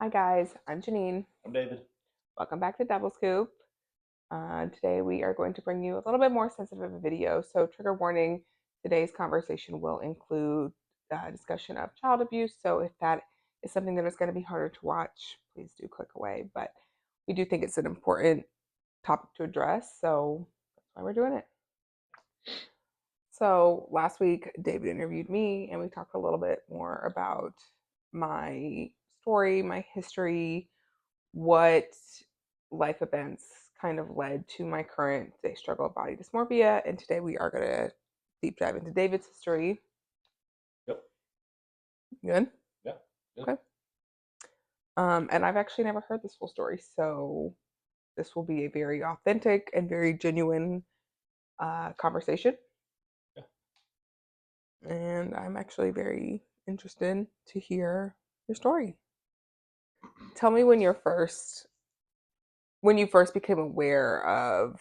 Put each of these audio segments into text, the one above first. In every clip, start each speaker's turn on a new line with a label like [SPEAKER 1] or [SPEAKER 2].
[SPEAKER 1] Hi guys, I'm Janine.
[SPEAKER 2] I'm David.
[SPEAKER 1] Welcome back to Double Scoop. Today we are going to bring you a little bit more sensitive of a video. So trigger warning, today's conversation will include discussion of child abuse. So if that is something that is going to be harder to watch, please do click away. But we do think it's an important topic to address. So that's why we're doing it. So last week, David interviewed me and we talked a little bit more about my story, my history, what life events kind of led to my current day struggle of body dysmorphia. And today we are going to deep dive into David's history.
[SPEAKER 2] Yep.
[SPEAKER 1] Good?
[SPEAKER 2] Yeah. Good.
[SPEAKER 1] Okay. And I've actually never heard this full story. So this will be a very authentic and very genuine conversation.
[SPEAKER 2] Yeah.
[SPEAKER 1] And I'm actually very interested to hear your story. Tell me when you first became aware of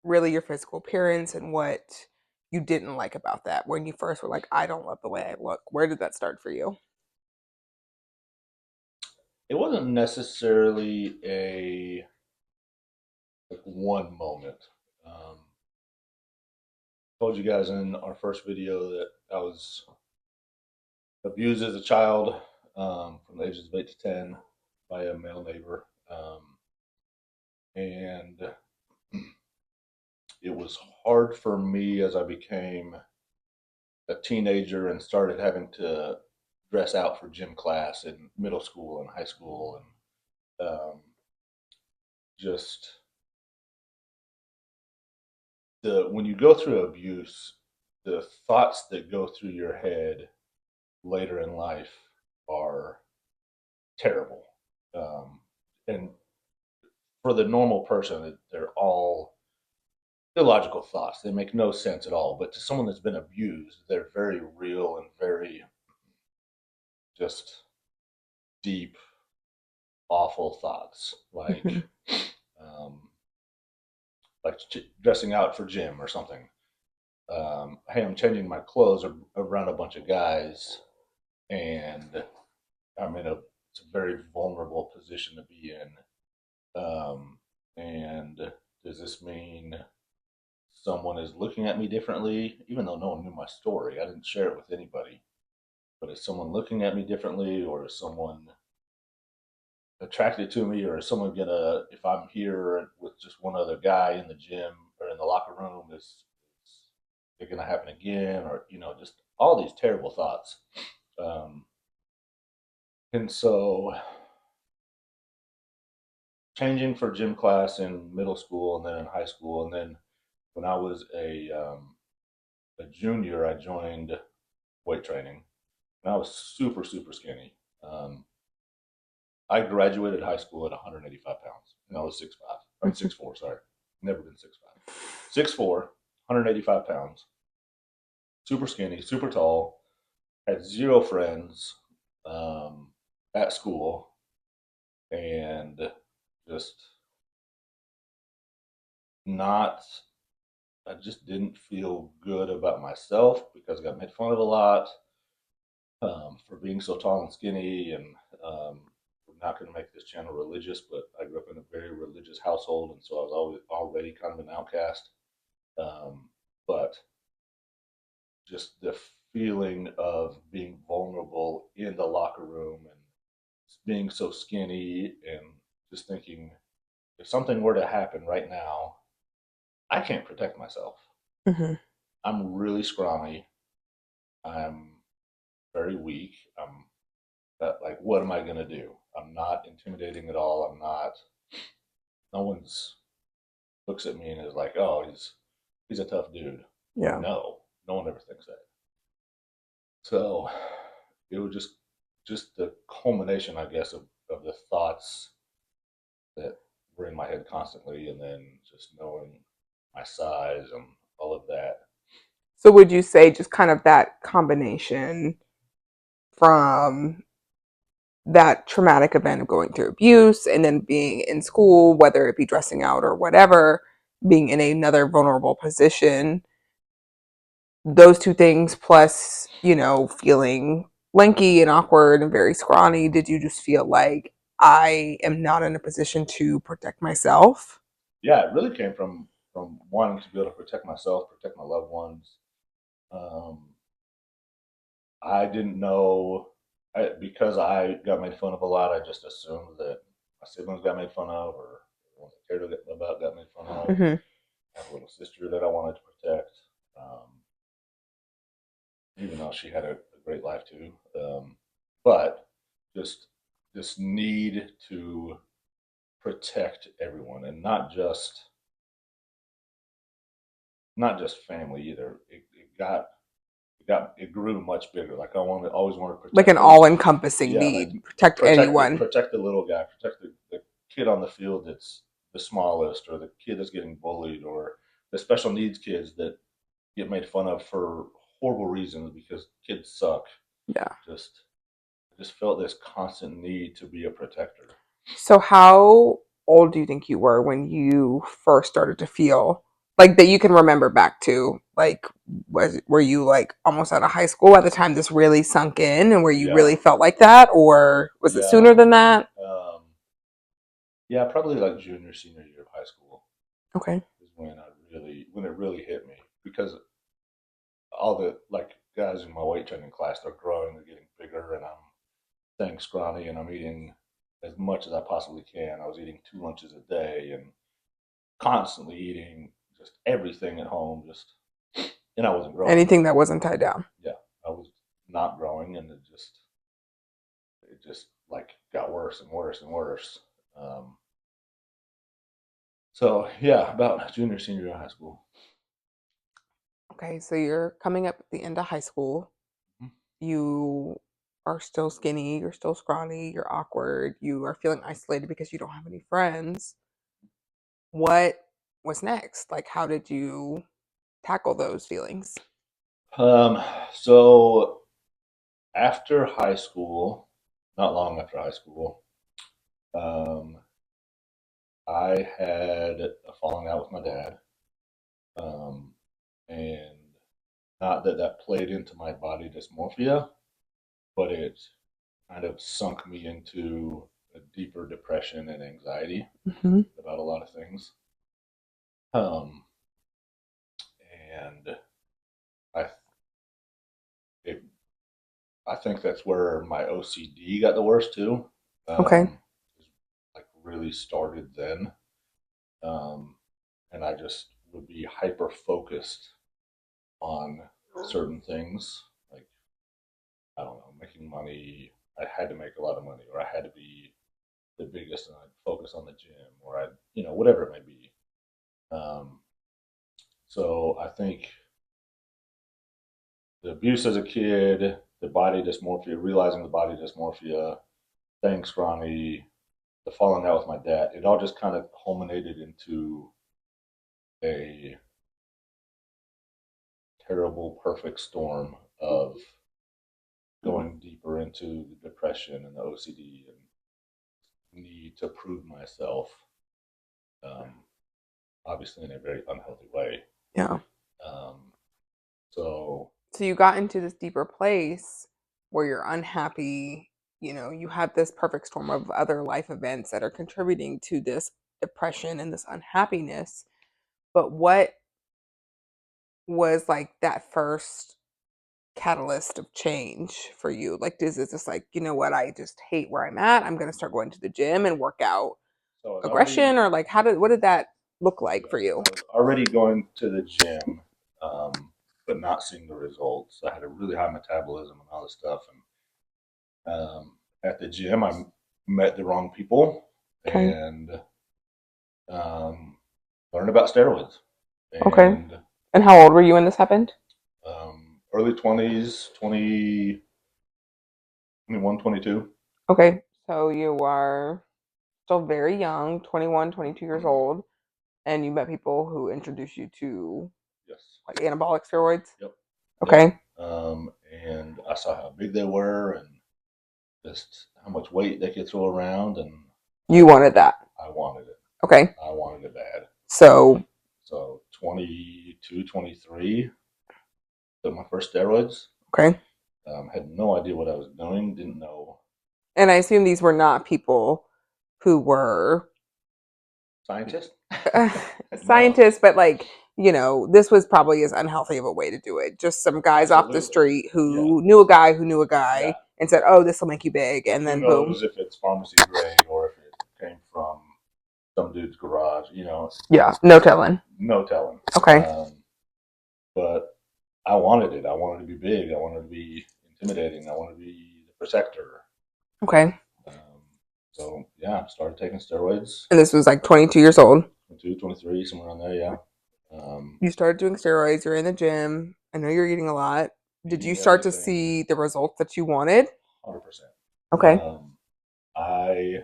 [SPEAKER 1] really your physical appearance and what you didn't like about that when you first were like, I don't love the way I look. Where did that start for you?
[SPEAKER 2] It wasn't necessarily a one moment. Um, Told you guys in our first video that I was abused as a child from the ages of 8 to 10 by a male neighbor, and it was hard for me as I became a teenager and started having to dress out for gym class in middle school and high school, and just the when you go through abuse, the thoughts that go through your head later in life are terrible. And for the normal person, they're all illogical thoughts. They make no sense at all. But to someone that's been abused, they're very real and very just deep, awful thoughts, um, like dressing out for gym or something. Hey, I'm changing my clothes around a bunch of guys, and I'm in it's a very vulnerable position to be in. And does this mean someone is looking at me differently? Even though no one knew my story, I didn't share it with anybody. But is someone looking at me differently, or is someone attracted to me, or is someone gonna, if I'm here with just one other guy in the gym or in the locker room, is it gonna happen again? Or, just all these terrible thoughts. Um, and so changing for gym class in middle school and then in high school, and then when I was a junior, I joined weight training, and I was super super skinny. I graduated high school at 185 pounds, and I was 6'5". I'm 6'4". Sorry, never been 6'5". 6'4", 185 pounds, super skinny, super tall. Had zero friends at school, and just not I just didn't feel good about myself because I got made fun of a lot for being so tall and skinny. And I'm not going to make this channel religious, but I grew up in a very religious household, and so I was already kind of an outcast. But just the feeling of being vulnerable in the locker room and being so skinny, and just thinking, if something were to happen right now, I can't protect myself.
[SPEAKER 1] Mm-hmm.
[SPEAKER 2] I'm really scrawny. I'm very weak. I'm like, what am I gonna do? I'm not intimidating at all. I'm not. No one's looks at me and is like, oh, he's a tough dude.
[SPEAKER 1] Yeah.
[SPEAKER 2] No, no one ever thinks that. So it was just the culmination, I guess, of the thoughts that were in my head constantly, and then just knowing my size and all of that.
[SPEAKER 1] So would you say just kind of that combination from that traumatic event of going through abuse and then being in school, whether it be dressing out or whatever, being in another vulnerable position, those two things plus, feeling lanky and awkward and very scrawny, did you just feel like I am not in a position to protect myself?
[SPEAKER 2] Yeah, it really came from wanting to be able to protect myself, protect my loved ones. Um, I didn't know because I got made fun of a lot. I just assumed that my siblings got made fun of, or the ones I cared about got made fun of.
[SPEAKER 1] Mm-hmm.
[SPEAKER 2] I have a little sister that I wanted to protect, even though she had a great life too. But just this need to protect everyone, and not just family either. It grew much bigger. Like always wanted to
[SPEAKER 1] Like
[SPEAKER 2] protect
[SPEAKER 1] an
[SPEAKER 2] those.
[SPEAKER 1] all-encompassing
[SPEAKER 2] Yeah, like
[SPEAKER 1] need, protect anyone.
[SPEAKER 2] protect the little guy, protect the kid on the field that's the smallest, or the kid that's getting bullied, or the special needs kids that get made fun of for horrible reasons because kids suck.
[SPEAKER 1] Yeah.
[SPEAKER 2] Just I just felt this constant need to be a protector.
[SPEAKER 1] So how old do you think you were when you first started to feel like that you can remember back to? Like were you like almost out of high school at the time this really sunk in and where you
[SPEAKER 2] Yeah,
[SPEAKER 1] really felt like that, or was it
[SPEAKER 2] yeah,
[SPEAKER 1] sooner than that?
[SPEAKER 2] um, yeah. Probably like junior, senior year of high school
[SPEAKER 1] Okay.
[SPEAKER 2] is when it really hit me, because all the like guys in my weight training class, they're growing, they're getting bigger, and I'm staying scrawny, and I'm eating as much as I possibly can. I was eating 2 lunches a day and constantly eating just everything at home, and I wasn't growing.
[SPEAKER 1] Anything that wasn't tied down.
[SPEAKER 2] Yeah, I was not growing, and it just like got worse and worse and worse. Um, so yeah, about junior, senior year of high school.
[SPEAKER 1] Okay, so you're coming up at the end of high school.
[SPEAKER 2] Mhm.
[SPEAKER 1] You are still skinny, you're still scrawny, you're awkward, you are feeling isolated because you don't have any friends. What was next? Like, how did you tackle those feelings?
[SPEAKER 2] Um, so after high school, not long after high school, um, I had a falling out with my dad, um, and not that that played into my body dysmorphia, but it kind of sunk me into a deeper depression and anxiety
[SPEAKER 1] Hmm.
[SPEAKER 2] about a lot of things. Um, and I it, I think that's where my OCD got the worst too.
[SPEAKER 1] Okay.
[SPEAKER 2] It like really started then, um, and I just would be hyper focused on certain things, like I don't know, making money. I had to make a lot of money, or I had to be the biggest, and I'd focus on the gym, or whatever it may be. Um, so I think the abuse as a kid, the body dysmorphia, realizing the body dysmorphia, staying scrawny, the falling out with my dad, it all just kind of culminated into a terrible, perfect storm of going deeper into the depression and the OCD and need to prove myself, um, obviously in a very unhealthy way.
[SPEAKER 1] Yeah.
[SPEAKER 2] Um, so,
[SPEAKER 1] So you got into this deeper place where you're unhappy. You know, you have this perfect storm of other life events that are contributing to this depression and this unhappiness. But what was like that first catalyst of change for you? Like, is it just like, you know what, I just hate where I'm at. I'm going to start going to the gym and work out
[SPEAKER 2] so I was already
[SPEAKER 1] aggression, or like, what did that look like for
[SPEAKER 2] yes,
[SPEAKER 1] you?
[SPEAKER 2] I was already going to the gym, but not seeing the results. I had a really high metabolism and all this stuff, and at the gym, I met the wrong people
[SPEAKER 1] Okay.
[SPEAKER 2] and learned about steroids.
[SPEAKER 1] Okay.
[SPEAKER 2] And
[SPEAKER 1] And how old were you when this happened?
[SPEAKER 2] early 20s, 21, 22.
[SPEAKER 1] Okay. So you are still very young, 21, 22 years old, and you met people who introduced you to
[SPEAKER 2] Yes.
[SPEAKER 1] like anabolic steroids.
[SPEAKER 2] Yep. Yep.
[SPEAKER 1] Okay.
[SPEAKER 2] And I saw how big they were and just how much weight they could throw around, and
[SPEAKER 1] You wanted that.
[SPEAKER 2] I wanted it.
[SPEAKER 1] Okay.
[SPEAKER 2] I wanted it bad.
[SPEAKER 1] So,
[SPEAKER 2] So 22, 23, took my first steroids.
[SPEAKER 1] okay.
[SPEAKER 2] Had no idea what I was doing. Didn't know
[SPEAKER 1] And I assume these were not people who were
[SPEAKER 2] scientists. No,
[SPEAKER 1] scientists, but like, this was probably as unhealthy of a way to do it. Just some guys off the
[SPEAKER 2] absolutely.
[SPEAKER 1] street
[SPEAKER 2] Yeah,
[SPEAKER 1] who knew a guy who knew a
[SPEAKER 2] yeah.
[SPEAKER 1] guy and said, "Oh, this will make you big," and
[SPEAKER 2] Who
[SPEAKER 1] then boom.
[SPEAKER 2] knows if it's pharmacy grade or if it came from some dude's garage?
[SPEAKER 1] Yeah, no telling.
[SPEAKER 2] No telling.
[SPEAKER 1] Okay.
[SPEAKER 2] But I wanted it. I wanted to be big. I wanted to be intimidating. I wanted to be the protector.
[SPEAKER 1] Okay.
[SPEAKER 2] Um, so yeah, started taking steroids.
[SPEAKER 1] And this was like 22 years old.
[SPEAKER 2] 22, 23, somewhere around there. Yeah. Um,
[SPEAKER 1] You started doing steroids. You're in the gym. I know you're eating a lot. Did you
[SPEAKER 2] Eating
[SPEAKER 1] start to
[SPEAKER 2] everything,
[SPEAKER 1] see the results that you wanted?
[SPEAKER 2] 100%.
[SPEAKER 1] Okay.
[SPEAKER 2] I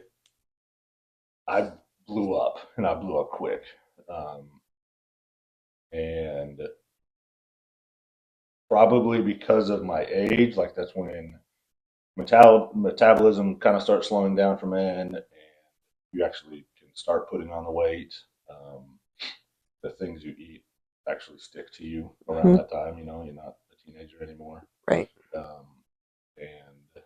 [SPEAKER 2] I blew up, and I blew up quick. And probably because of my age, like that's when metabolism kind of starts slowing down for men, and you actually can start putting on the weight. Um, the things you eat actually stick to you around
[SPEAKER 1] Mhm.
[SPEAKER 2] that time. You're not a teenager anymore.
[SPEAKER 1] Right.
[SPEAKER 2] Um, and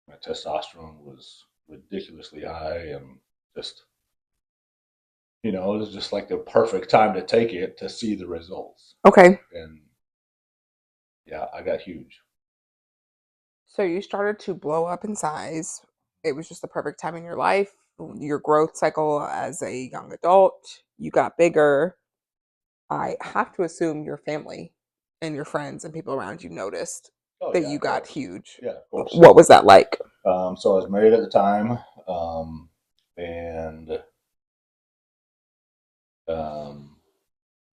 [SPEAKER 2] my testosterone was ridiculously high, and just it was just like the perfect time to take it to see the results.
[SPEAKER 1] Okay.
[SPEAKER 2] And yeah, I got huge.
[SPEAKER 1] So you started to blow up in size. It was just the perfect time in your life, your growth cycle as a young adult. You got bigger. I have to assume your family and your friends and people around you noticed
[SPEAKER 2] Oh
[SPEAKER 1] that
[SPEAKER 2] yeah,
[SPEAKER 1] you
[SPEAKER 2] of
[SPEAKER 1] got
[SPEAKER 2] course.
[SPEAKER 1] huge.
[SPEAKER 2] Yeah, of course.
[SPEAKER 1] What was that like?
[SPEAKER 2] So I was married at the time, and um,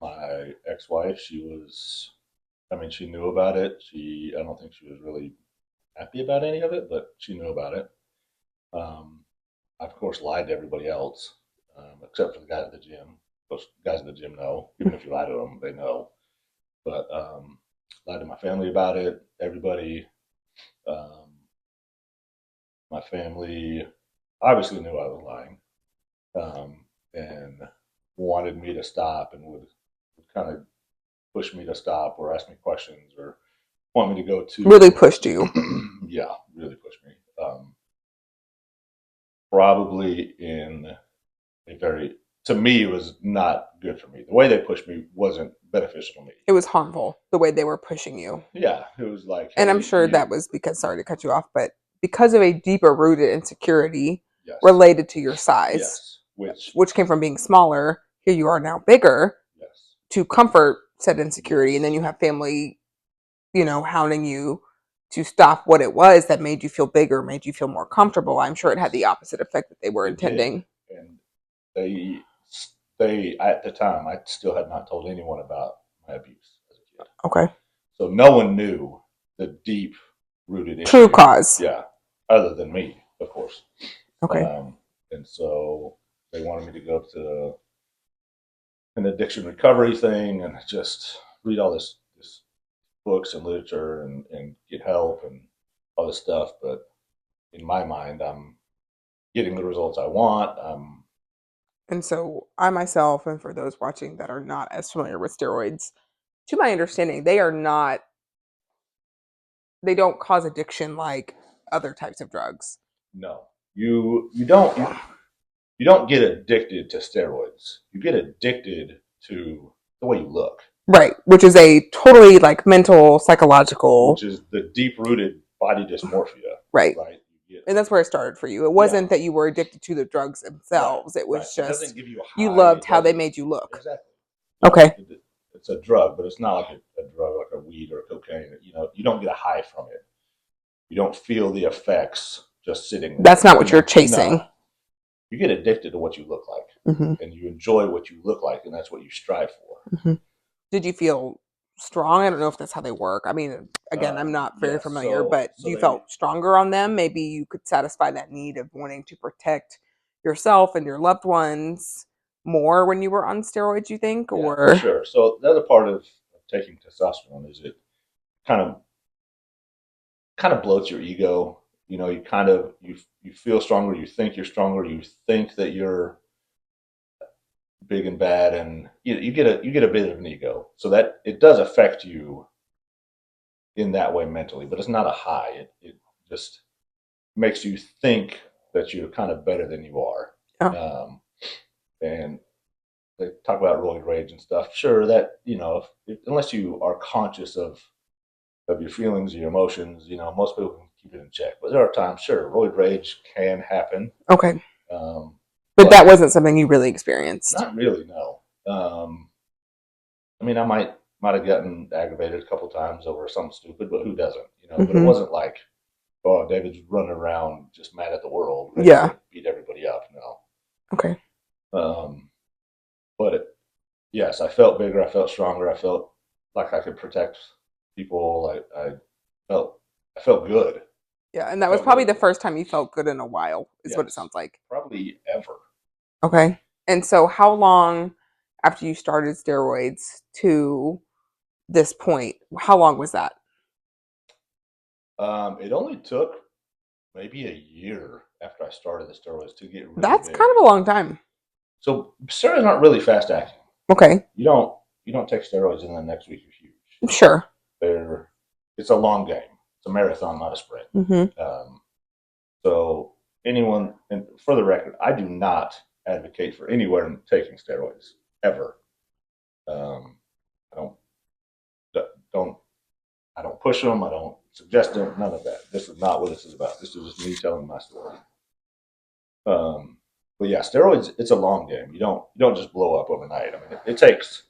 [SPEAKER 2] my ex-wife, I mean, she knew about it. I don't think she was really happy about any of it, but she knew about it. Um, I, of course, lied to everybody else, except for the guy at the gym. Those guys at the gym know. Even if you lie to them, they know. But lied to my family about it. Everybody, um, my family obviously knew I was lying, and wanted me to stop, and would kind of push me to stop or ask me questions or want me to go
[SPEAKER 1] Really
[SPEAKER 2] to.
[SPEAKER 1] pushed you.
[SPEAKER 2] Yeah, really pushed me. Probably in a very, to me, it was not good for me. The way they pushed me wasn't beneficial to me.
[SPEAKER 1] It was harmful the way they were pushing you.
[SPEAKER 2] Yeah, it was like,
[SPEAKER 1] And I'm
[SPEAKER 2] hey,
[SPEAKER 1] sure that was because, sorry to cut you off, but because of a deeper rooted insecurity
[SPEAKER 2] yes,
[SPEAKER 1] related to your size,
[SPEAKER 2] yes, which,
[SPEAKER 1] which came from being smaller. Here you are now bigger
[SPEAKER 2] yes,
[SPEAKER 1] to comfort said insecurity. And then
[SPEAKER 2] yes,
[SPEAKER 1] you have family, hounding you to stop what it was that made you feel bigger, made you feel more comfortable. I'm sure it had the
[SPEAKER 2] yes,
[SPEAKER 1] opposite effect that they were
[SPEAKER 2] it did.
[SPEAKER 1] intending.
[SPEAKER 2] And they, they, at the time, I still had not told anyone about my abuse as a kid.
[SPEAKER 1] Okay.
[SPEAKER 2] So no one knew the deep rooted
[SPEAKER 1] True
[SPEAKER 2] issue.
[SPEAKER 1] cause.
[SPEAKER 2] Yeah, other than me, of course.
[SPEAKER 1] Okay.
[SPEAKER 2] And so they wanted me to go to an addiction recovery thing and just read all this books and literature and get help and all this stuff. But in my mind, I'm getting the results I want.
[SPEAKER 1] And so I myself, and for those watching that are not as familiar with steroids, to my understanding, they don't cause addiction like other types of drugs.
[SPEAKER 2] No, you don't get addicted to steroids. You get addicted to the way you look,
[SPEAKER 1] Right, which is a totally like mental, psychological,
[SPEAKER 2] which is the deep rooted body dysmorphia,
[SPEAKER 1] right.
[SPEAKER 2] right? You get,
[SPEAKER 1] And that's where it started for you. It
[SPEAKER 2] yeah,
[SPEAKER 1] wasn't that you were addicted to the drugs
[SPEAKER 2] right,
[SPEAKER 1] themselves. It
[SPEAKER 2] right.
[SPEAKER 1] was
[SPEAKER 2] It doesn't
[SPEAKER 1] just
[SPEAKER 2] give you a
[SPEAKER 1] you
[SPEAKER 2] high.
[SPEAKER 1] loved
[SPEAKER 2] It
[SPEAKER 1] how they
[SPEAKER 2] doesn't
[SPEAKER 1] made you look.
[SPEAKER 2] exactly. Yeah,
[SPEAKER 1] Okay.
[SPEAKER 2] it's a drug, but it's not like a drug like a weed or a cocaine. You don't get a high from it. You don't feel the effects just sitting
[SPEAKER 1] That's
[SPEAKER 2] there.
[SPEAKER 1] not what you're chasing.
[SPEAKER 2] No, you get addicted to what you look like,
[SPEAKER 1] Hmm.
[SPEAKER 2] and you enjoy what you look like, and that's what you strive for.
[SPEAKER 1] Hmm. Did you feel strong? I don't know if that's how they work. I mean, again, I'm not very
[SPEAKER 2] Yes.
[SPEAKER 1] familiar,
[SPEAKER 2] So
[SPEAKER 1] but
[SPEAKER 2] so
[SPEAKER 1] you
[SPEAKER 2] they
[SPEAKER 1] felt stronger on them. Maybe you could satisfy that need of wanting to protect yourself and your loved ones more when you were on steroids, you think?
[SPEAKER 2] yeah, for
[SPEAKER 1] Or,
[SPEAKER 2] sure. So the other part of taking testosterone is it kind of kind of bloats your ego. You kind of you feel stronger. You think you're stronger. You think that you're big and bad, and you get a bit of an ego. So that it does affect you in that way mentally, but it's not a high. It just makes you think that you're kind of better than you are.
[SPEAKER 1] Oh,
[SPEAKER 2] And they talk about roid rage and stuff. Sure, that unless you are conscious of your feelings, your emotions, most people can keep it in check. But there are times, sure, roid rage can happen.
[SPEAKER 1] okay.
[SPEAKER 2] Um,
[SPEAKER 1] But that
[SPEAKER 2] but
[SPEAKER 1] wasn't something you really experienced.
[SPEAKER 2] not really, no. I mean, I might have gotten aggravated a couple times over something stupid, but who doesn't? But it
[SPEAKER 1] Mm-hmm.
[SPEAKER 2] wasn't like, oh, David's running around just mad at the world, ready
[SPEAKER 1] Yeah.
[SPEAKER 2] to beat everybody up. No.
[SPEAKER 1] Okay.
[SPEAKER 2] Um, but yes, I felt bigger. I felt stronger. I felt like I could protect people. Felt I felt good.
[SPEAKER 1] Yeah, and
[SPEAKER 2] I
[SPEAKER 1] that was
[SPEAKER 2] felt
[SPEAKER 1] probably
[SPEAKER 2] good.
[SPEAKER 1] the first time you felt good in a while, is what it
[SPEAKER 2] Yes,
[SPEAKER 1] sounds like.
[SPEAKER 2] probably ever.
[SPEAKER 1] Okay. And so, how long after you started steroids to this point, how long was that?
[SPEAKER 2] It only took maybe a year after I started the steroids to get really
[SPEAKER 1] That's
[SPEAKER 2] big.
[SPEAKER 1] kind of a long time.
[SPEAKER 2] So steroids aren't really fast acting.
[SPEAKER 1] Okay.
[SPEAKER 2] You don't take steroids and then next week you're huge.
[SPEAKER 1] Sure.
[SPEAKER 2] They're It's a long game. It's a marathon, not a sprint.
[SPEAKER 1] Mm-hmm.
[SPEAKER 2] Um, so anyone, and for the record, I do not advocate for anyone taking steroids ever. Um, I don't I don't push them. I don't suggest them. None of that. This is not what this is about. This is just me telling my story. But yeah, steroids. It's a long game. You don't just blow up overnight. I mean, it takes time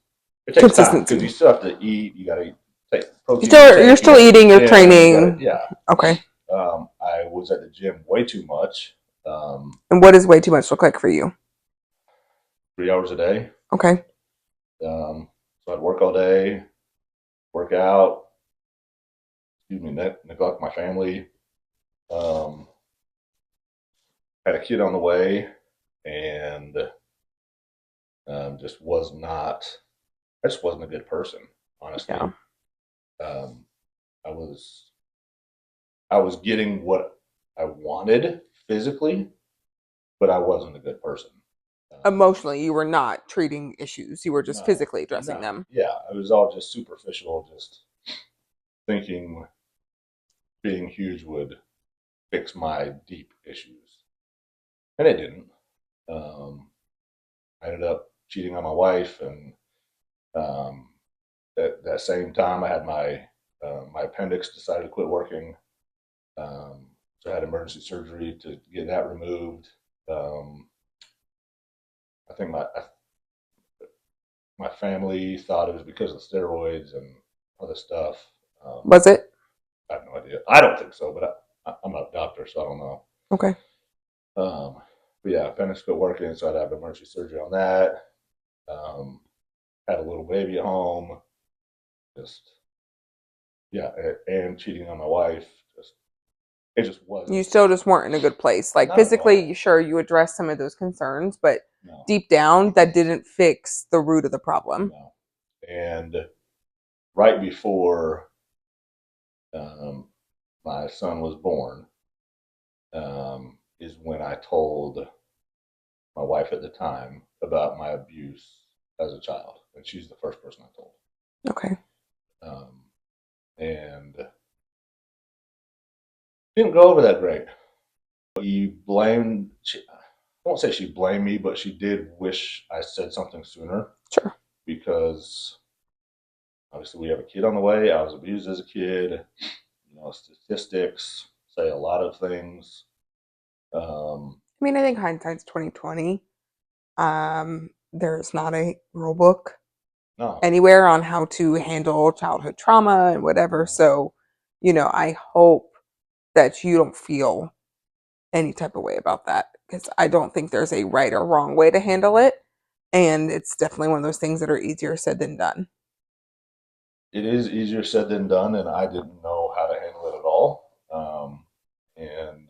[SPEAKER 2] because you
[SPEAKER 1] Consistency.
[SPEAKER 2] still have to eat. You got to take
[SPEAKER 1] You
[SPEAKER 2] protein
[SPEAKER 1] still, you're
[SPEAKER 2] intake. You got
[SPEAKER 1] still
[SPEAKER 2] to go to
[SPEAKER 1] eating,
[SPEAKER 2] the
[SPEAKER 1] you're
[SPEAKER 2] gym. You got to
[SPEAKER 1] training.
[SPEAKER 2] yeah.
[SPEAKER 1] Okay.
[SPEAKER 2] I was at the gym way too much.
[SPEAKER 1] And what does way too much look like for you?
[SPEAKER 2] 3 hours a day.
[SPEAKER 1] Okay.
[SPEAKER 2] So I'd work all day, work out. Excuse me, neglect my family. Um, had a kid on the way, and just was not. I just wasn't a good person, honestly.
[SPEAKER 1] Yeah.
[SPEAKER 2] Um, I was I was getting what I wanted physically, but I wasn't a good person.
[SPEAKER 1] Emotionally, you were not treating issues. You were just
[SPEAKER 2] No,
[SPEAKER 1] physically addressing
[SPEAKER 2] no,
[SPEAKER 1] them.
[SPEAKER 2] yeah, it was all just superficial, just thinking being huge would fix my deep issues, and it didn't. Um, I ended up cheating on my wife, and um, at that same time, I had my appendix decided to quit working. So I had emergency surgery to get that removed. Um, I think my family thought it was because of the steroids and other stuff.
[SPEAKER 1] Was it?
[SPEAKER 2] I have no idea. I don't think so, but I'm not a doctor, so I don't know.
[SPEAKER 1] Okay.
[SPEAKER 2] Um, but yeah, appendix quit working, so I'd have emergency surgery on that. Um, had a little baby at home. Just yeah, and cheating on my wife. It just
[SPEAKER 1] You
[SPEAKER 2] wasn't.
[SPEAKER 1] still just weren't in a good place. Like
[SPEAKER 2] Not at all.
[SPEAKER 1] physically, sure, you addressed some of those concerns, but
[SPEAKER 2] No,
[SPEAKER 1] deep down, that didn't fix the root of the problem.
[SPEAKER 2] no. And right before um, my son was born, is when I told my wife at the time about my abuse as a child, and she's the first person I told.
[SPEAKER 1] Okay.
[SPEAKER 2] Um, and didn't go over that great. He blamed. I won't say she blamed me, but she did wish I said something sooner
[SPEAKER 1] Sure.
[SPEAKER 2] because obviously we have a kid on the way. I was abused as a kid. Statistics say a lot of things.
[SPEAKER 1] I mean, I think hindsight's 2020. There's not a rule book
[SPEAKER 2] No,
[SPEAKER 1] anywhere on how to handle childhood trauma and whatever.
[SPEAKER 2] no.
[SPEAKER 1] So, I hope that you don't feel any type of way about that because I don't think there's a right or wrong way to handle it. And it's definitely one of those things that are easier said than done.
[SPEAKER 2] It is easier said than done, and I didn't know how to handle it at all. And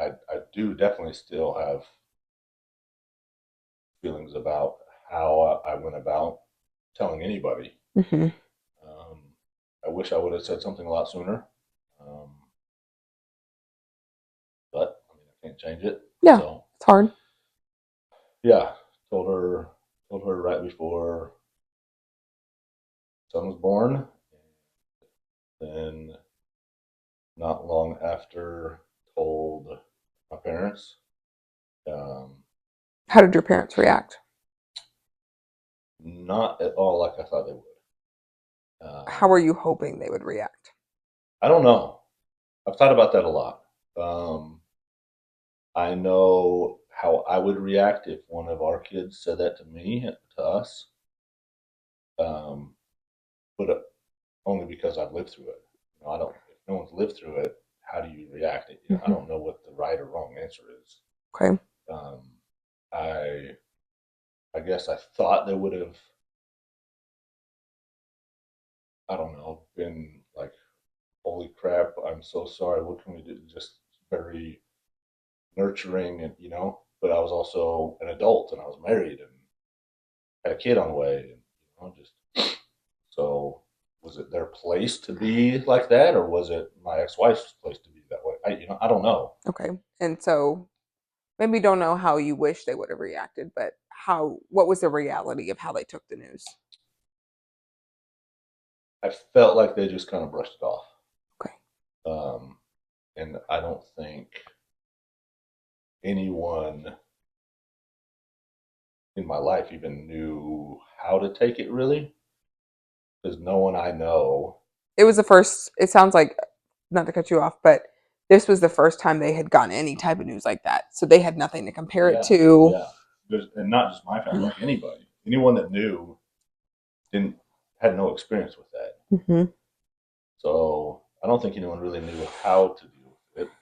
[SPEAKER 2] I do definitely still have feelings about how I went about telling anybody.
[SPEAKER 1] Mm-hmm.
[SPEAKER 2] Um, I wish I would have said something a lot sooner, um, but I mean I can't change it.
[SPEAKER 1] Yeah,
[SPEAKER 2] So
[SPEAKER 1] it's hard.
[SPEAKER 2] yeah, told her right before son was born, then not long after told my parents. Um,
[SPEAKER 1] How did your parents react?
[SPEAKER 2] Not at all like I thought they would.
[SPEAKER 1] How were
[SPEAKER 2] Um,
[SPEAKER 1] you hoping they would react?
[SPEAKER 2] I don't know. I've thought about that a lot. Um, I know how I would react if one of our kids said that to me, to us, um, but only because I've lived through it. I don't. If no one's lived through it, how do you react? I
[SPEAKER 1] Hmm.
[SPEAKER 2] don't know what the right or wrong answer is.
[SPEAKER 1] Okay.
[SPEAKER 2] Um, I I guess I thought they would have. I don't know. Been like, holy crap! I'm so sorry. What can we do? Just very nurturing, and But I was also an adult, and I was married, and had a kid on the way, and just so. Was it their place to be like that, or was it my ex-wife's place to be that way? I don't know.
[SPEAKER 1] Okay. And so maybe don't know how you wish they would have reacted, but what was the reality of how they took the news?
[SPEAKER 2] I felt like they just kind of brushed it off.
[SPEAKER 1] Okay.
[SPEAKER 2] Um, and I don't think anyone in my life even knew how to take it really, because no one I know.
[SPEAKER 1] It was the first, it sounds like, not to cut you off, but this was the first time they had gotten any type of news like that. So they had nothing to compare it
[SPEAKER 2] Yeah,
[SPEAKER 1] to.
[SPEAKER 2] yeah. And not just my family, like anybody, anyone that knew didn't had no experience with that.
[SPEAKER 1] Hmm.
[SPEAKER 2] So I don't think anyone really knew how to deal with it,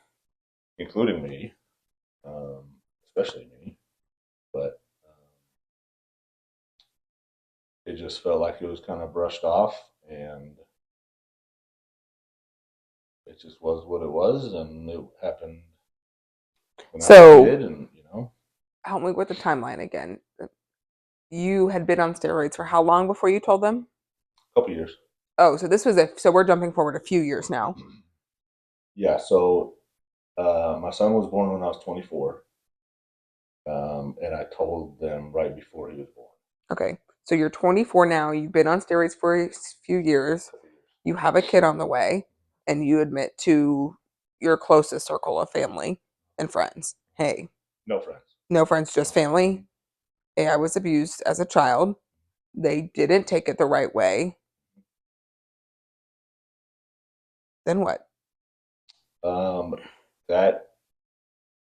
[SPEAKER 2] including me, um, especially me. But it just felt like it was kind of brushed off, and it just was what it was, and it happened when I was a
[SPEAKER 1] So
[SPEAKER 2] kid, and
[SPEAKER 1] help me with the timeline again. You had been on steroids for how long before you told them?
[SPEAKER 2] a couple years.
[SPEAKER 1] Oh, so so we're jumping forward a few years now.
[SPEAKER 2] Yeah, so my son was born when I was 24, and I told them right before he was born.
[SPEAKER 1] Okay. So you're 24 now. You've been on steroids for a few years.
[SPEAKER 2] A couple years.
[SPEAKER 1] You have a kid on the way, and you admit to your closest circle of family and friends, hey,
[SPEAKER 2] No friends.
[SPEAKER 1] no friends, just family. Hey, I was abused as a child. They didn't take it the right way. Then what?
[SPEAKER 2] That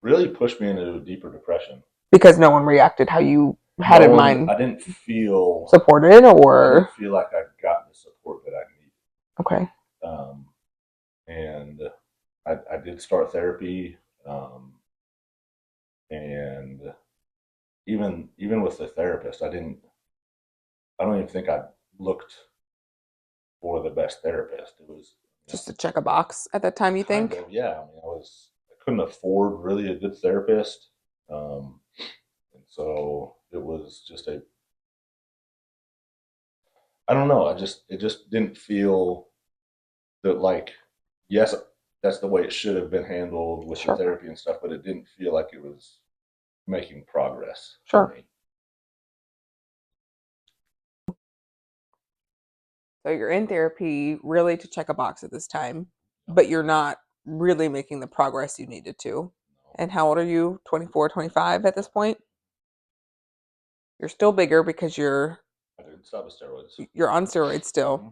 [SPEAKER 2] really pushed me into a deeper depression.
[SPEAKER 1] Because no one reacted how you had
[SPEAKER 2] No
[SPEAKER 1] in
[SPEAKER 2] one,
[SPEAKER 1] mind,
[SPEAKER 2] I didn't feel,
[SPEAKER 1] supported
[SPEAKER 2] I didn't
[SPEAKER 1] or
[SPEAKER 2] feel like I got the support that I needed.
[SPEAKER 1] okay.
[SPEAKER 2] Um, and I did start therapy, and even with the therapist, I don't even think I looked for the best therapist. It was,
[SPEAKER 1] Just to check a box at that time, you
[SPEAKER 2] kind
[SPEAKER 1] think?
[SPEAKER 2] of, yeah. I mean, I couldn't afford really a good therapist, um, and so it was just I don't know. It just didn't feel that, like, yes, that's the way it should have been handled with the
[SPEAKER 1] Sure.
[SPEAKER 2] therapy and stuff, but it didn't feel like it was making progress for
[SPEAKER 1] Sure.
[SPEAKER 2] me.
[SPEAKER 1] So you're in therapy really to check a box at this time, but you're not really making the progress you needed to.
[SPEAKER 2] No,
[SPEAKER 1] And how old are you? 24, 25 at this point? You're still bigger because
[SPEAKER 2] I didn't stop the steroids.
[SPEAKER 1] you're on steroids still.
[SPEAKER 2] Mm-hmm.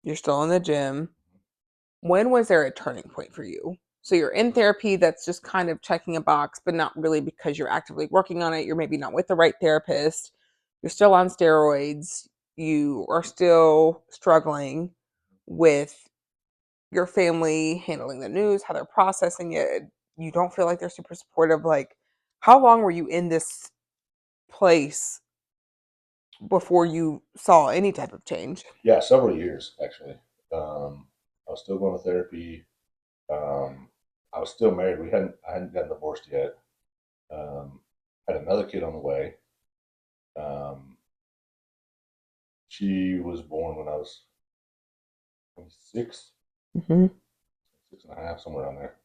[SPEAKER 1] You're still in the gym. When was there a turning point for you? So you're in therapy that's just kind of checking a box, but not really because you're actively working on it. You're maybe not with the right therapist. You're still on steroids. You are still struggling with your family handling the news, how they're processing it. You don't feel like they're super supportive. Like, how long were you in this place before you saw any type of change?
[SPEAKER 2] Yeah, several years actually. I was still going to therapy. Um, I was still married. I hadn't gotten divorced yet. Um, had another kid on the way. Um, she was born when I was 26,
[SPEAKER 1] Hmm.
[SPEAKER 2] 6.5, somewhere around there.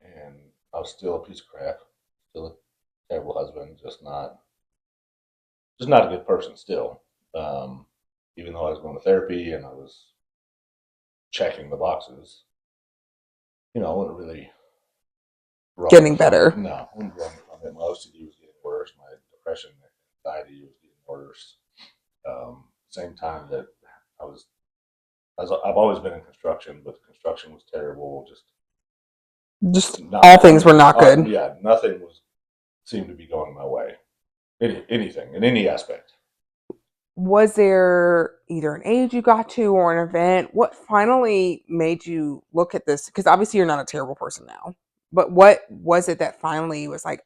[SPEAKER 2] And I was still a piece of crap, still a terrible husband, just not a good person still. Um, Even though I was going to therapy and I was checking the boxes. I wasn't really growing
[SPEAKER 1] Getting
[SPEAKER 2] from it.
[SPEAKER 1] better.
[SPEAKER 2] No, I wasn't growing from it. My OCD was getting worse. My depression and anxiety was getting worse. Same time that I was, I've always been in construction, but the construction was terrible.
[SPEAKER 1] Just
[SPEAKER 2] Not,
[SPEAKER 1] all
[SPEAKER 2] I
[SPEAKER 1] things were
[SPEAKER 2] mean,
[SPEAKER 1] not good.
[SPEAKER 2] yeah, nothing was seemed to be going my way. Anything in any aspect.
[SPEAKER 1] Was there either an age you got to or an event? What finally made you look at this? Because obviously you're not a terrible person now, but what was it that finally was like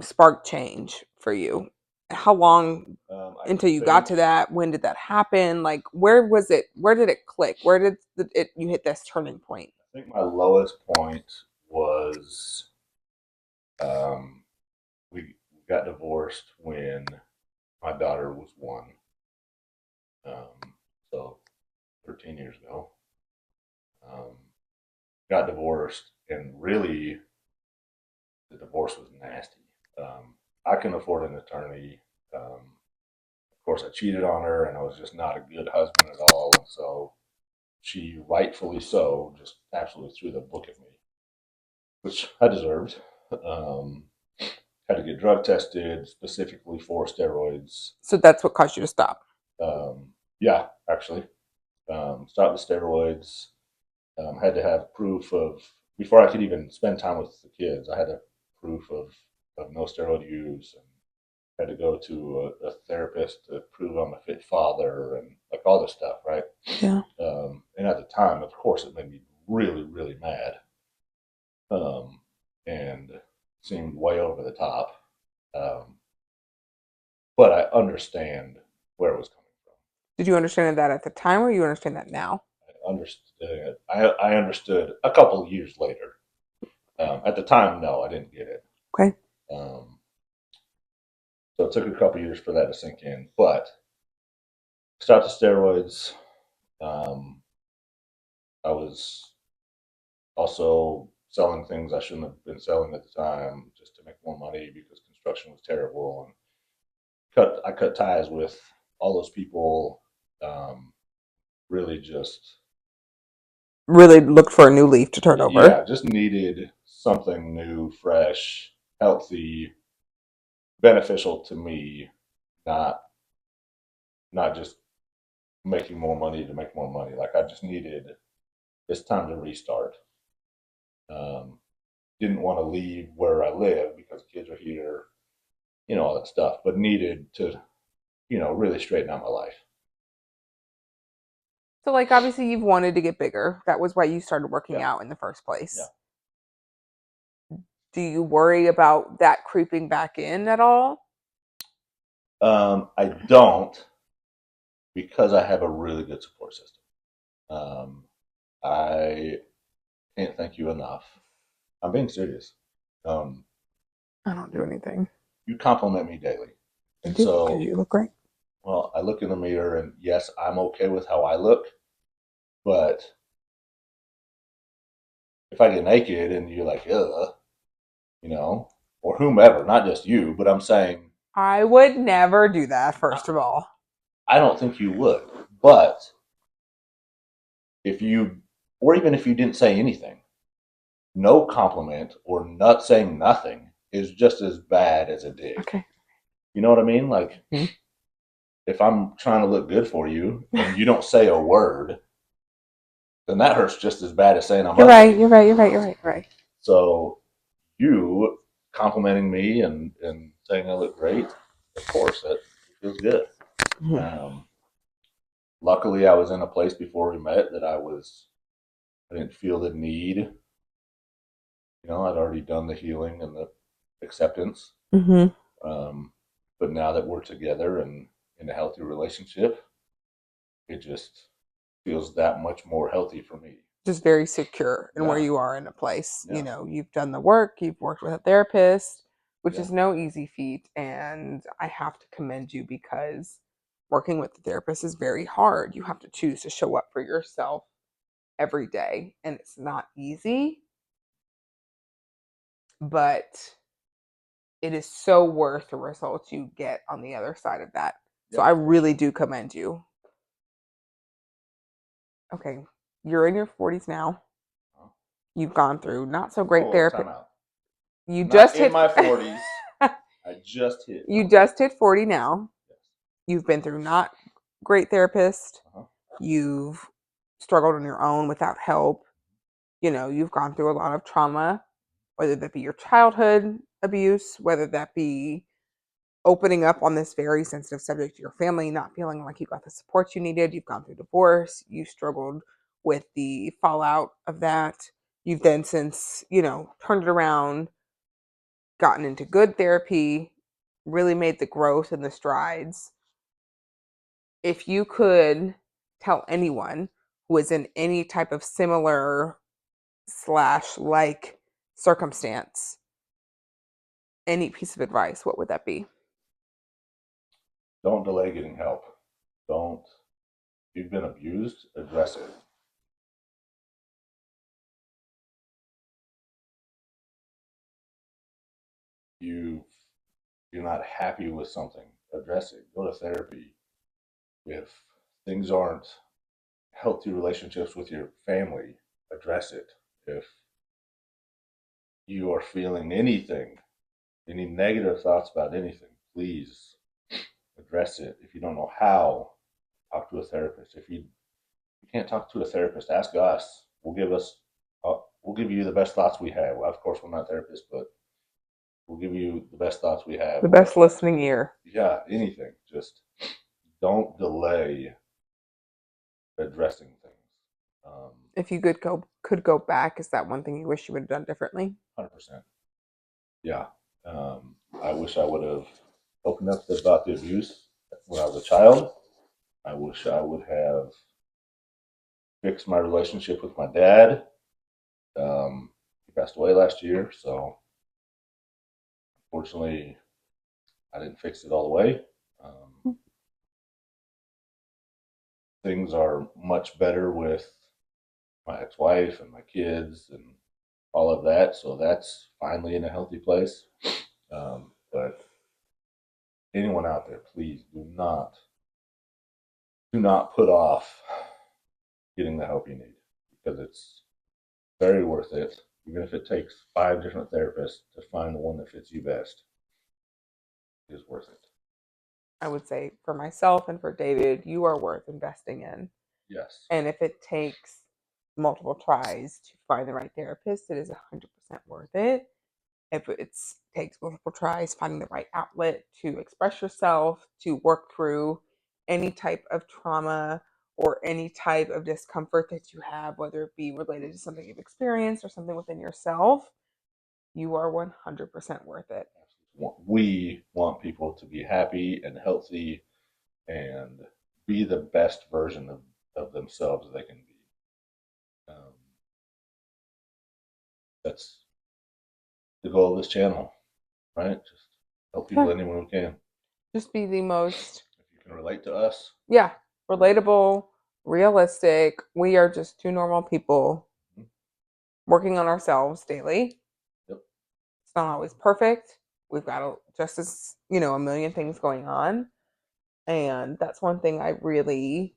[SPEAKER 1] sparked change for you? How long
[SPEAKER 2] I
[SPEAKER 1] until you got
[SPEAKER 2] think
[SPEAKER 1] to that? When did that happen? Like, where was it? Where did it click? Where did you hit this turning point?
[SPEAKER 2] I think my lowest point was um, we got divorced when my daughter was one. So 13 years ago. Um, got divorced, and really, the divorce was nasty. I can afford an attorney. Of course, I cheated on her, and I was just not a good husband at all. And so she, rightfully so, just absolutely threw the book at me, which I deserved. Um, had to get drug tested specifically for steroids.
[SPEAKER 1] So that's what caused you to stop.
[SPEAKER 2] Yeah, actually, stopped the steroids. Had to have proof of before I could even spend time with the kids. I had a proof of no steroid use, and had to go to a therapist to prove I'm a fit father, and like all this stuff, right?
[SPEAKER 1] Yeah.
[SPEAKER 2] And at the time, of course, it made me really, really mad, and seemed way over the top. Um, but I understand where it was coming from.
[SPEAKER 1] Did you understand that at the time, or you understand that now?
[SPEAKER 2] I understood it. I understood a couple of years later. At the time, no, I didn't get it.
[SPEAKER 1] Okay.
[SPEAKER 2] Um, so it took a couple of years for that to sink in. But stopped the steroids. Um, I was also selling things I shouldn't have been selling at the time just to make more money because construction was terrible. And I cut ties with all those people. Um, really just
[SPEAKER 1] Really looked for a new leaf to turn over.
[SPEAKER 2] yeah, just needed something new, fresh, healthy, beneficial to me, not not just making more money to make more money. Like I just needed it's time to restart. Um, didn't want to leave where I live because kids are here, all that stuff, but needed to, really straighten out my life.
[SPEAKER 1] So, like, obviously, you've wanted to get bigger. That was why you started working
[SPEAKER 2] Yeah,
[SPEAKER 1] out in the first
[SPEAKER 2] yeah.
[SPEAKER 1] place. Do you worry about that creeping back in at all?
[SPEAKER 2] I don't because I have a really good support system. Um, I can't thank you enough. I'm being serious. Um,
[SPEAKER 1] I don't do anything.
[SPEAKER 2] you compliment me daily.
[SPEAKER 1] I
[SPEAKER 2] And
[SPEAKER 1] do because
[SPEAKER 2] so,
[SPEAKER 1] you look great.
[SPEAKER 2] well, I look in the mirror and yes, I'm okay with how I look, but if I get naked and you're like, ugh, or whomever, not just you, but I'm saying,
[SPEAKER 1] I would never do that,
[SPEAKER 2] I,
[SPEAKER 1] first of all.
[SPEAKER 2] I don't think you would. But if you, or even if you didn't say anything, no compliment or not saying nothing is just as bad as a dig.
[SPEAKER 1] Okay.
[SPEAKER 2] You know what I mean? Like,
[SPEAKER 1] Hmm.
[SPEAKER 2] if I'm trying to look good for you and you don't say a word, then that hurts just as bad as saying I'm
[SPEAKER 1] You're right.
[SPEAKER 2] ugly.
[SPEAKER 1] You're right. You're right. You're right. You're right.
[SPEAKER 2] So you complimenting me and saying I look great, of course, that feels good.
[SPEAKER 1] Mhm.
[SPEAKER 2] Um, luckily, I was in a place before we met that I didn't feel the need. I'd already done the healing and the acceptance.
[SPEAKER 1] Mhm.
[SPEAKER 2] Um, but now that we're together and in a healthy relationship, it just feels that much more healthy for me.
[SPEAKER 1] Just very secure in where
[SPEAKER 2] Yeah,
[SPEAKER 1] you are in a place.
[SPEAKER 2] yeah,
[SPEAKER 1] You've done the work. You've worked with a therapist, which
[SPEAKER 2] yeah,
[SPEAKER 1] is no easy feat, and I have to commend you because working with the therapist is very hard. You have to choose to show up for yourself every day, and it's not easy, but it is so worth the results you get on the other side of that. So
[SPEAKER 2] yeah,
[SPEAKER 1] I
[SPEAKER 2] for
[SPEAKER 1] really
[SPEAKER 2] sure.
[SPEAKER 1] do commend you. Okay. You're in your 40s now.
[SPEAKER 2] Huh?
[SPEAKER 1] You've gone through not so great
[SPEAKER 2] Oh,
[SPEAKER 1] therapy.
[SPEAKER 2] time out.
[SPEAKER 1] You
[SPEAKER 2] I'm not
[SPEAKER 1] just
[SPEAKER 2] in
[SPEAKER 1] hit
[SPEAKER 2] my 40s. I just hit
[SPEAKER 1] you
[SPEAKER 2] 40.
[SPEAKER 1] just hit 40 now.
[SPEAKER 2] Yes.
[SPEAKER 1] You've been through not great therapist.
[SPEAKER 2] Uh-huh.
[SPEAKER 1] You've struggled on your own without help. You've gone through a lot of trauma, whether that be your childhood abuse, whether that be opening up on this very sensitive subject to your family, not feeling like you got the support you needed. You've gone through divorce. You struggled with the fallout of that. You've then since, turned it around, gotten into good therapy, really made the growth and the strides. If you could tell anyone who is in any type of similar slash like circumstance any piece of advice, what would that be?
[SPEAKER 2] Don't delay getting help. Don't. If you've been abused, address it. You you're not happy with something, address it. Go to therapy. If things aren't healthy relationships with your family, address it. If you are feeling anything, any negative thoughts about anything, please address it. If you don't know how, talk to a therapist. If you can't talk to a therapist, ask us. We'll give you the best thoughts we have. Well, of course, we're not therapists, but we'll give you the best thoughts we have.
[SPEAKER 1] The best listening ear.
[SPEAKER 2] Yeah, anything. Just don't delay addressing things.
[SPEAKER 1] If you could go back, is that one thing you wish you would have done differently?
[SPEAKER 2] 100%. Yeah. I wish I would have opened up about the abuse when I was a child. I wish I would have fixed my relationship with my dad. He passed away last year, so unfortunately, I didn't fix it all the way. Um, things are much better with my ex-wife and my kids and all of that, so that's finally in a healthy place. But anyone out there, please do not put off getting the help you need because it's very worth it. Even if it takes 5 different therapists to find the one that fits you best, it is worth it.
[SPEAKER 1] I would say for myself and for David, you are worth investing in.
[SPEAKER 2] Yes.
[SPEAKER 1] And if it takes multiple tries to find the right therapist, it is 100% worth it. If it takes multiple tries finding the right outlet to express yourself, to work through any type of trauma or any type of discomfort that you have, whether it be related to something you've experienced or something within yourself, you are 100% worth it.
[SPEAKER 2] We want people to be happy and healthy and be the best version of themselves they can be. Um, that's the goal of this channel, right? Just help people
[SPEAKER 1] Yeah,
[SPEAKER 2] any way we can.
[SPEAKER 1] just be the most,
[SPEAKER 2] If you can relate to us,
[SPEAKER 1] yeah,
[SPEAKER 2] we're good.
[SPEAKER 1] relatable, realistic. We are just two normal people
[SPEAKER 2] Mhm.
[SPEAKER 1] working on ourselves daily.
[SPEAKER 2] Yep.
[SPEAKER 1] It's not always perfect. We've got just as, a million things going on. And that's one thing I really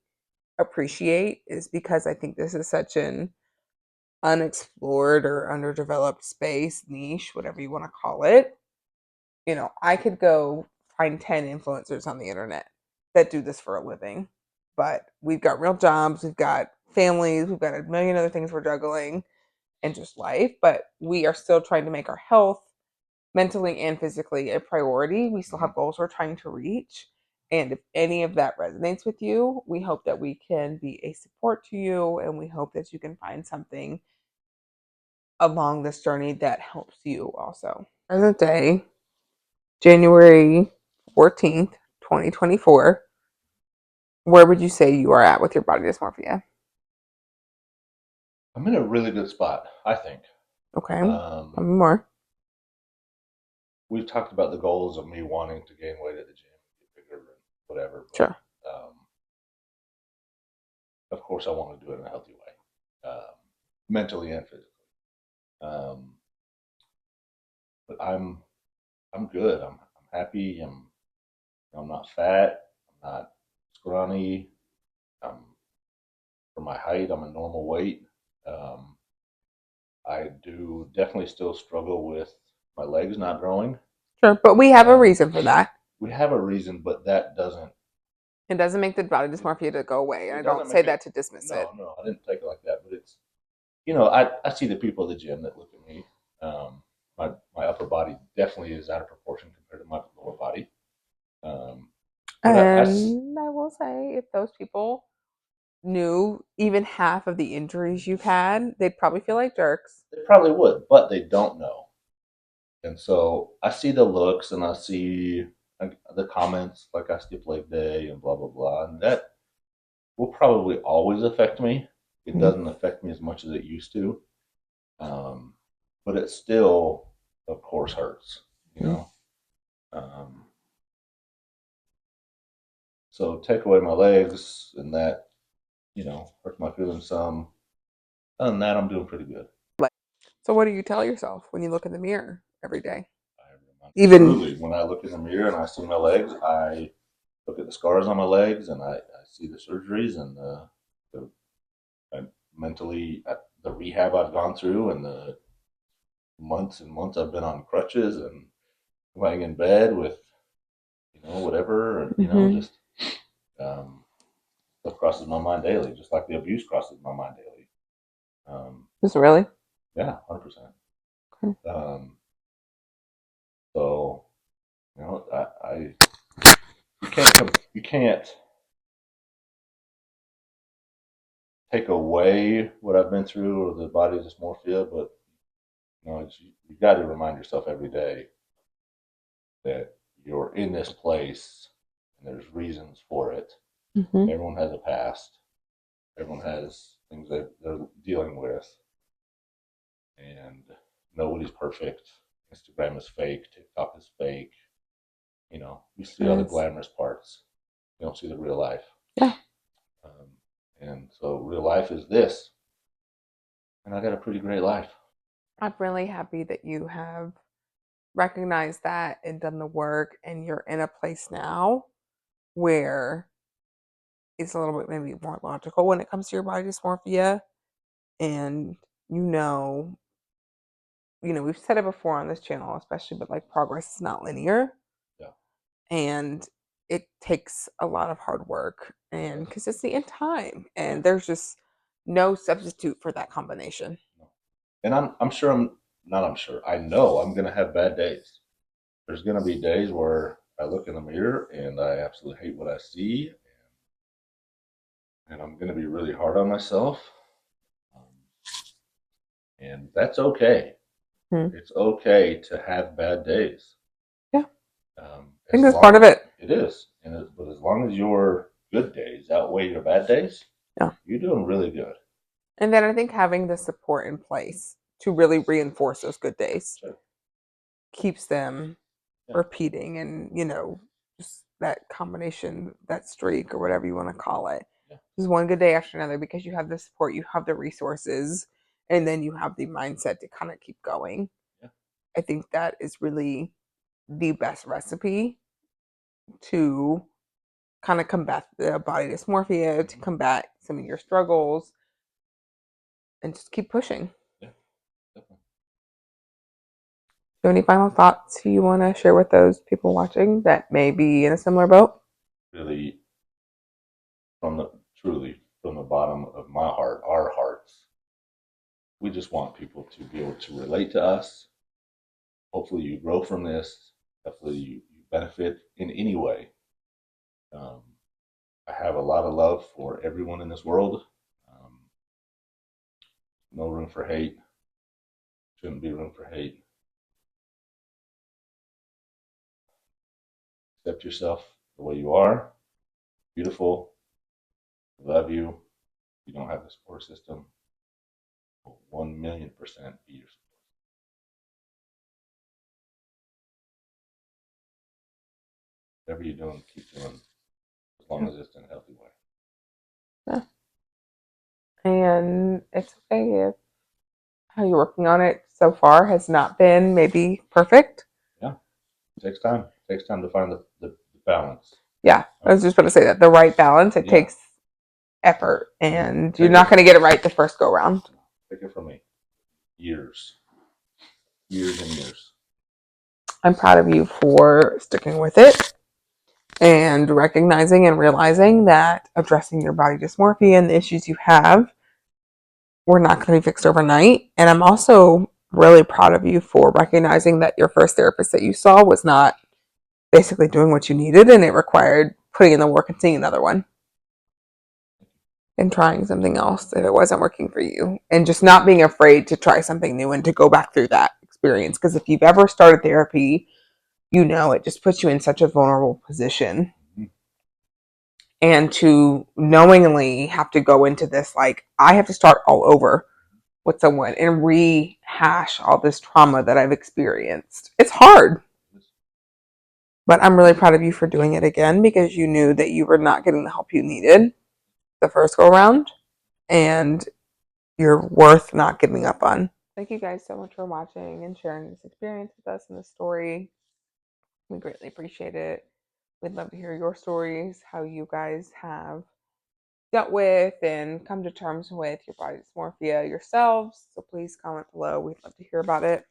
[SPEAKER 1] appreciate is because I think this is such an unexplored or underdeveloped space, niche, whatever you want to call it. I could go find 10 influencers on the internet that do this for a living, but we've got real jobs, we've got families, we've got a million other things we're juggling and just life, but we are still trying to make our health mentally and physically a priority. We still
[SPEAKER 2] Mm-hmm.
[SPEAKER 1] have goals we're trying to reach. And if any of that resonates with you, we hope that we can be a support to you and we hope that you can find something along this journey that helps you also. Present day, January 14th, 2024. Where would you say you are at with your body dysmorphia?
[SPEAKER 2] I'm in a really good spot, I think.
[SPEAKER 1] Okay. Tell
[SPEAKER 2] Um,
[SPEAKER 1] me more.
[SPEAKER 2] we've talked about the goals of me wanting to gain weight at the gym, get bigger, and whatever. But
[SPEAKER 1] Sure.
[SPEAKER 2] of course, I want to do it in a healthy way, mentally and physically. Um, but I'm good. I'm happy. I'm not fat. I'm not scrawny. I'm for my height, I'm a normal weight. Um, I do definitely still struggle with my legs not growing.
[SPEAKER 1] Sure, but we have a
[SPEAKER 2] Um,
[SPEAKER 1] reason for that.
[SPEAKER 2] we have a reason, but that doesn't.
[SPEAKER 1] It doesn't make the body
[SPEAKER 2] It,
[SPEAKER 1] dysmorphia to go away. And
[SPEAKER 2] it
[SPEAKER 1] I don't
[SPEAKER 2] doesn't
[SPEAKER 1] say
[SPEAKER 2] make it.
[SPEAKER 1] that to dismiss it.
[SPEAKER 2] No, no, I didn't take it like that. But it's, I see the people at the gym that look at me. Um, my upper body definitely is out of proportion compared to my lower body. Um, but
[SPEAKER 1] And I will say, if those people knew even half of the injuries you've had, they'd probably feel like jerks.
[SPEAKER 2] they probably would, but they don't know. And so I see the looks and I see the comments like I skip leg day and blah blah blah, and that will probably always affect me. It
[SPEAKER 1] Mhm.
[SPEAKER 2] doesn't affect me as much as it used to, um, but it still, of course, hurts. You
[SPEAKER 1] Mhm.
[SPEAKER 2] know, um, so take away my legs, and that hurts my feelings some. Other than that, I'm doing pretty good.
[SPEAKER 1] So, what do you tell yourself when you look in the mirror every day? Even
[SPEAKER 2] Truly, when I look in the mirror and I see my legs, I look at the scars on my legs and I see the surgeries and the I mentally the rehab I've gone through and the months and months I've been on crutches and laying in bed with whatever
[SPEAKER 1] Mhm.
[SPEAKER 2] just um, stuff crosses my mind daily, just like the abuse crosses my mind daily.
[SPEAKER 1] Just really.
[SPEAKER 2] Yeah, 100%.
[SPEAKER 1] Okay.
[SPEAKER 2] Um, so I you can't take away what I've been through or the body dysmorphia, but you got to remind yourself every day that you're in this place and there's reasons for it.
[SPEAKER 1] Mhm.
[SPEAKER 2] Everyone has a past. Everyone has things that they're dealing with, and nobody's perfect. Instagram is fake. TikTok is fake. You see all
[SPEAKER 1] Sure
[SPEAKER 2] the
[SPEAKER 1] is.
[SPEAKER 2] glamorous parts. You don't see the real life.
[SPEAKER 1] Yeah.
[SPEAKER 2] Um, and so real life is this, and I got a pretty great life.
[SPEAKER 1] I'm really happy that you have recognized that and done the work, and you're in a place now where it's a little bit maybe more logical when it comes to your body dysmorphia. And you know, we've said it before on this channel, especially, but like progress is not linear
[SPEAKER 2] Yeah,
[SPEAKER 1] and it takes a lot of hard work
[SPEAKER 2] it
[SPEAKER 1] and
[SPEAKER 2] does.
[SPEAKER 1] consistency and time.
[SPEAKER 2] Yeah.
[SPEAKER 1] And there's just no substitute for that combination.
[SPEAKER 2] No. And I'm sure I'm not. I'm sure I know I'm gonna have bad days. There's gonna be days where I look in the mirror and I absolutely hate what I see, and I'm gonna be really hard on myself. Um, and that's okay.
[SPEAKER 1] Hmm.
[SPEAKER 2] It's okay to have bad days.
[SPEAKER 1] Yeah, I think
[SPEAKER 2] As
[SPEAKER 1] that's part
[SPEAKER 2] long
[SPEAKER 1] of it.
[SPEAKER 2] it is, but as long as your good days outweigh your bad days,
[SPEAKER 1] Yeah.
[SPEAKER 2] you're doing really good.
[SPEAKER 1] And then I think having the support in place to really reinforce those good days
[SPEAKER 2] Sure.
[SPEAKER 1] keeps them
[SPEAKER 2] Yeah.
[SPEAKER 1] repeating and, just that combination, that streak or whatever you want to call it.
[SPEAKER 2] Yeah.
[SPEAKER 1] Just one good day after another because you have the support, you have the resources, and then you have the mindset to kind of keep going.
[SPEAKER 2] Yeah.
[SPEAKER 1] I think that is really the best recipe to kind of combat the body dysmorphia, to
[SPEAKER 2] Mm-hmm.
[SPEAKER 1] combat some of your struggles, and just keep pushing.
[SPEAKER 2] Yeah. Definitely.
[SPEAKER 1] Do you have any final thoughts you want to share with those people watching that may be in a similar boat?
[SPEAKER 2] Really, from the truly from the bottom of my heart, our hearts, we just want people to be able to relate to us. Hopefully, you grow from this. Hopefully, you benefit in any way. Um, I have a lot of love for everyone in this world. Um, no room for hate. Shouldn't be room for hate. Accept yourself the way you are. Beautiful. Love you. You don't have the support system. 1,000,000% be your support. Whatever you're doing, keep doing as long
[SPEAKER 1] Yeah.
[SPEAKER 2] as it's in a healthy way.
[SPEAKER 1] Yeah. And it's okay if how you're working on it so far has not been maybe perfect.
[SPEAKER 2] Yeah, it takes time. It takes time to find the balance.
[SPEAKER 1] Yeah, I
[SPEAKER 2] Um,
[SPEAKER 1] was just going to say that the right balance. It
[SPEAKER 2] yeah,
[SPEAKER 1] takes effort, and you're
[SPEAKER 2] Take
[SPEAKER 1] not
[SPEAKER 2] it,
[SPEAKER 1] going to get it right the first go round.
[SPEAKER 2] take it from me. Years, years and years.
[SPEAKER 1] I'm proud of you for sticking with it and recognizing and realizing that addressing your body dysmorphia and the issues you have were not going to be fixed overnight. And I'm also really proud of you for recognizing that your first therapist that you saw was not basically doing what you needed, and it required putting in the work and seeing another one and trying something else if it wasn't working for you, and just not being afraid to try something new and to go back through that experience. Because if you've ever started therapy, you know it just puts you in such a vulnerable position.
[SPEAKER 2] Mhm.
[SPEAKER 1] And to knowingly have to go into this, like, I have to start all over with someone and rehash all this trauma that I've experienced. It's hard, but I'm really proud of you for doing it again because you knew that you were not getting the help you needed the first go around, and you're worth not giving up on. Thank you guys so much for watching and sharing this experience with us and this story. We greatly appreciate it. We'd love to hear your stories, how you guys have dealt with and come to terms with your body dysmorphia yourselves. So please comment below. We'd love to hear about it.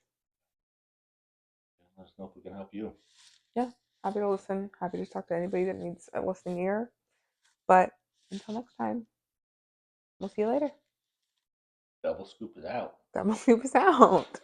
[SPEAKER 2] Let us know if we can help you.
[SPEAKER 1] Yeah, happy to listen. Happy to talk to anybody that needs a listening ear. But until next time, we'll see you later.
[SPEAKER 2] Double scoop is out.
[SPEAKER 1] Double Scoop is out.